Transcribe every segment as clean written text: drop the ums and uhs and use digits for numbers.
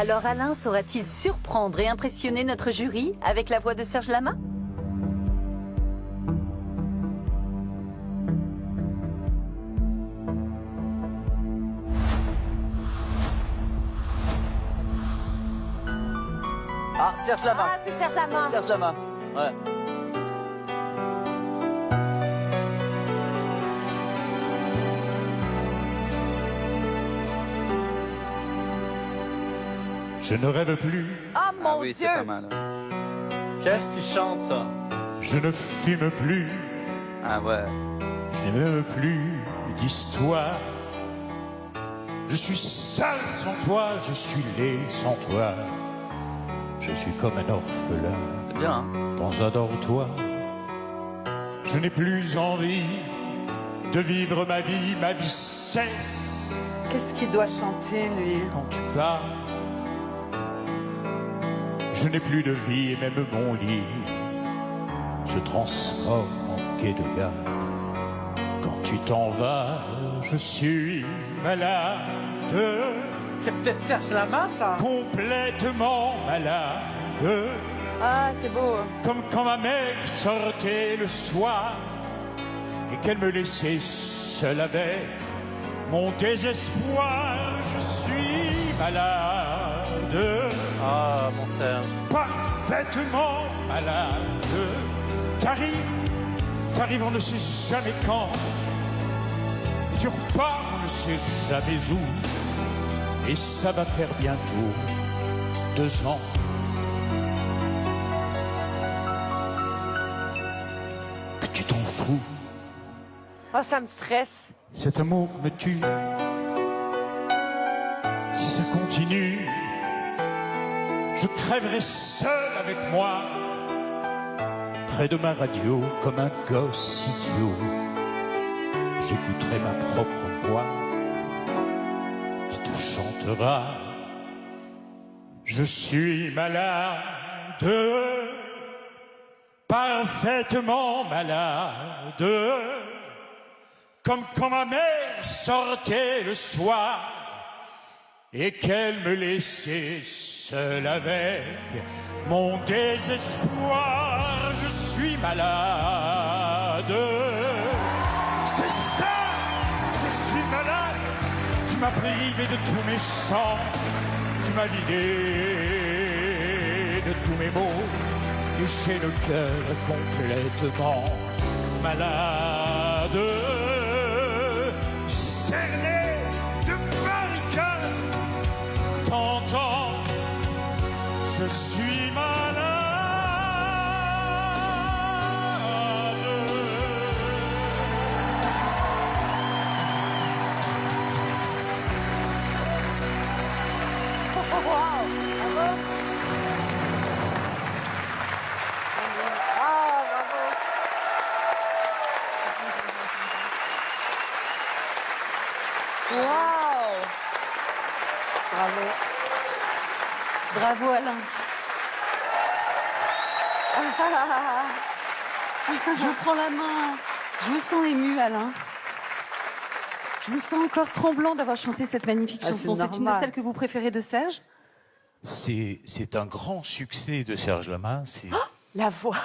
Alors Alain saura-t-il surprendre et impressionner notre jury avec la voix de Serge Lama? Ah, Serge Lama. Ah, c'est Serge Lama. Serge Lama, ouais. Je ne rêve plus, Oh mon Ah oui, c'est Dieu. pas mal. Qu'est-ce que tu chantes, ça? je ne fume plus, Ah ouais. je n'ai même plus d'histoire. Je suis sale sans toi, je suis laid sans toi. Je suis comme un orphelin C'est bien, hein? dans un dortoir. Je n'ai plus envie de vivre ma vie cesse Qu'est-ce qu'il doit chanter, lui? quand tu pars. Je n'ai plus de vie et même mon lit se transforme en quai de gare. Quand tu t'en vas, je suis malade, C'est peut-être Serge Lama, ça? complètement malade. Ah, c'est beau. Comme quand ma mère sortait le soir et qu'elle me laissait seul avec mon désespoir. Je suis malade, Ah, mon Serge. parfaitement malade. T'arrives, on ne sait jamais quand. Et tu repars, on ne sait jamais où. Et ça va faire bientôt 2 ans. Que tu t'en fous. Oh, ça me stresse. Cet amour me tue. Si ça continue, je crèverai seul avec moi, près de ma radio, comme un gosse idiot. J'écouterai ma propre voix qui te chantera. Je suis malade, parfaitement malade. Comme quand ma mère sortait le soir et qu'elle me laissait seul avec mon désespoir. Je suis malade. C'est ça, je suis malade. Tu m'as privé de tous mes chants, tu m'as vidé de tous mes mots, et j'ai le cœur complètement malade. Cerné de barricades, t'entends, je suis malade. Oh, wow. Bravo. Ah, bravo. Waouh! Bravo. Bravo Alain. Je vous prends la main. Je vous sens ému, Alain. Je vous sens encore tremblant d'avoir chanté cette magnifique Ah, chanson. c'est C'est une de normal. celles que vous préférez de Serge? C'est un grand succès de Serge Lama. La voix.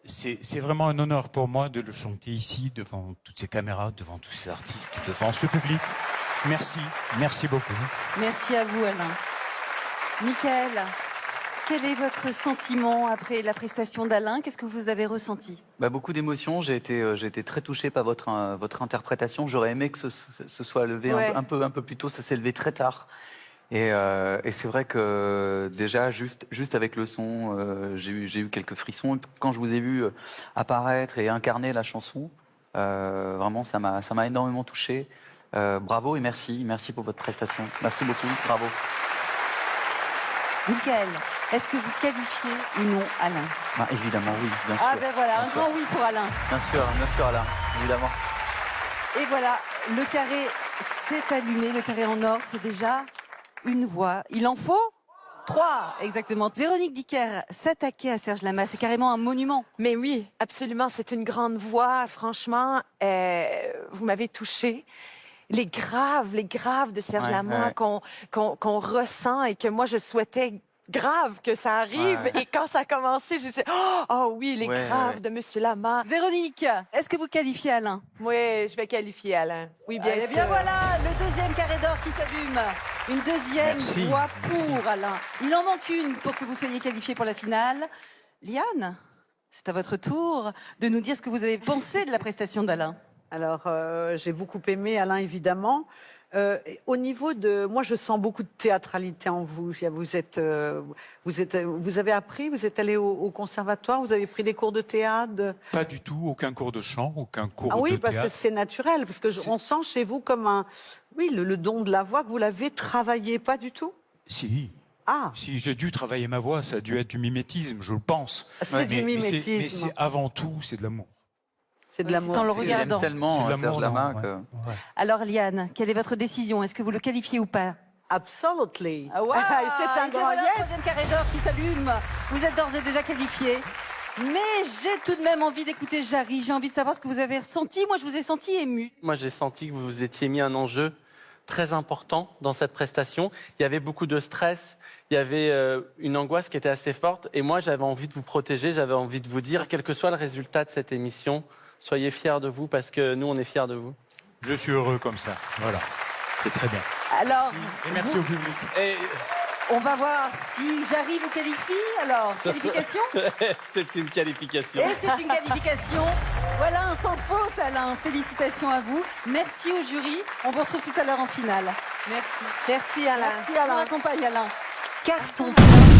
C'est vraiment un honneur pour moi de le chanter ici, devant toutes ces caméras, devant tous ces artistes, devant ce public. Merci, merci beaucoup. Merci à vous, Alain. Michael, quel est votre sentiment après la prestation d'Alain? Qu'est-ce que vous avez ressenti? Bah, beaucoup d'émotions. J'ai été très touché par votre interprétation. J'aurais aimé que ce soit levé Ouais. un peu plus tôt. Ça s'est levé très tard. Et c'est vrai que déjà, juste avec le son, j'ai eu quelques frissons. Et quand je vous ai vu apparaître et incarner la chanson, vraiment, ça m'a énormément touché. Bravo et merci. Merci pour votre prestation. Merci beaucoup. Bravo. Michael, est-ce que vous qualifiez ou non Alain? Bah, évidemment, oui, bien sûr. Ah ben voilà, Bien un sûr. grand oui pour Alain. Bien sûr, Alain, évidemment. Et voilà, le carré s'est allumé, le carré en or, c'est déjà une voix. Il en faut 3, exactement. Véronique Dicker, s'attaquer à Serge Lama, c'est carrément un monument. Mais oui, absolument, c'est une grande voix. Franchement, vous m'avez touchée. les graves de Serge Ouais, Lama ouais. qu'on ressent et que moi, je souhaitais grave que ça arrive. Ouais. Et quand ça a commencé, je disais, oh oui, les Ouais, graves ouais. de Monsieur Lama. Véronique, est-ce que vous qualifiez Alain? Oui, je vais qualifier Alain. Oui, bien Eh sûr. bien voilà, le deuxième carré d'or qui s'allume. Une deuxième Merci, voix merci. pour Alain. Il en manque une pour que vous soyez qualifié pour la finale. Liane, c'est à votre tour de nous dire ce que vous avez pensé de la prestation d'Alain. Alors, j'ai beaucoup aimé Alain, évidemment. Au niveau de... Moi, je sens beaucoup de théâtralité en vous. Vous avez appris, vous êtes allé au conservatoire, vous avez pris des cours de théâtre. Pas du tout, aucun cours de chant, aucun cours Ah oui, de parce que théâtre. c'est naturel, parce que on sent chez vous comme un... Oui, le don de la voix, que vous l'avez travaillé, pas du tout. Si, Ah, si, j'ai dû travailler ma voix, ça a dû être du mimétisme, je le pense. c'est du Mais mimétisme. c'est avant tout, c'est de l'amour. C'est de Oui, l'amour. c'est en le Il aime regardant. C'est tellement de Serge l'amour, Lama non, que... ouais. Alors Liane, quelle est votre décision? Est-ce que vous le qualifiez ou pas? Absolutely. Ah, wow. C'est un Et bien grand voilà, yes. troisième carré d'or qui s'allume. Vous êtes d'ores et déjà qualifié. Mais j'ai tout de même envie d'écouter Jarry. J'ai envie de savoir ce que vous avez ressenti. Moi, je vous ai senti ému. Moi, j'ai senti que vous vous étiez mis un enjeu très important dans cette prestation. Il y avait beaucoup de stress, il y avait une angoisse qui était assez forte. Et moi, j'avais envie de vous protéger, j'avais envie de vous dire, quel que soit le résultat de cette émission, soyez fiers de vous parce que nous, on est fiers de vous. Je suis heureux comme ça, voilà. C'est très bien. Alors, Et merci au public. Et on va voir si Jarry vous qualifie. Alors, Ça qualification? c'est une qualification. Et c'est une qualification. Voilà un sans faute, Alain. Félicitations à vous. Merci au jury. On vous retrouve tout à l'heure en finale. Merci. Merci, Alain. Merci, On Alain. accompagne Alain. Carton plein.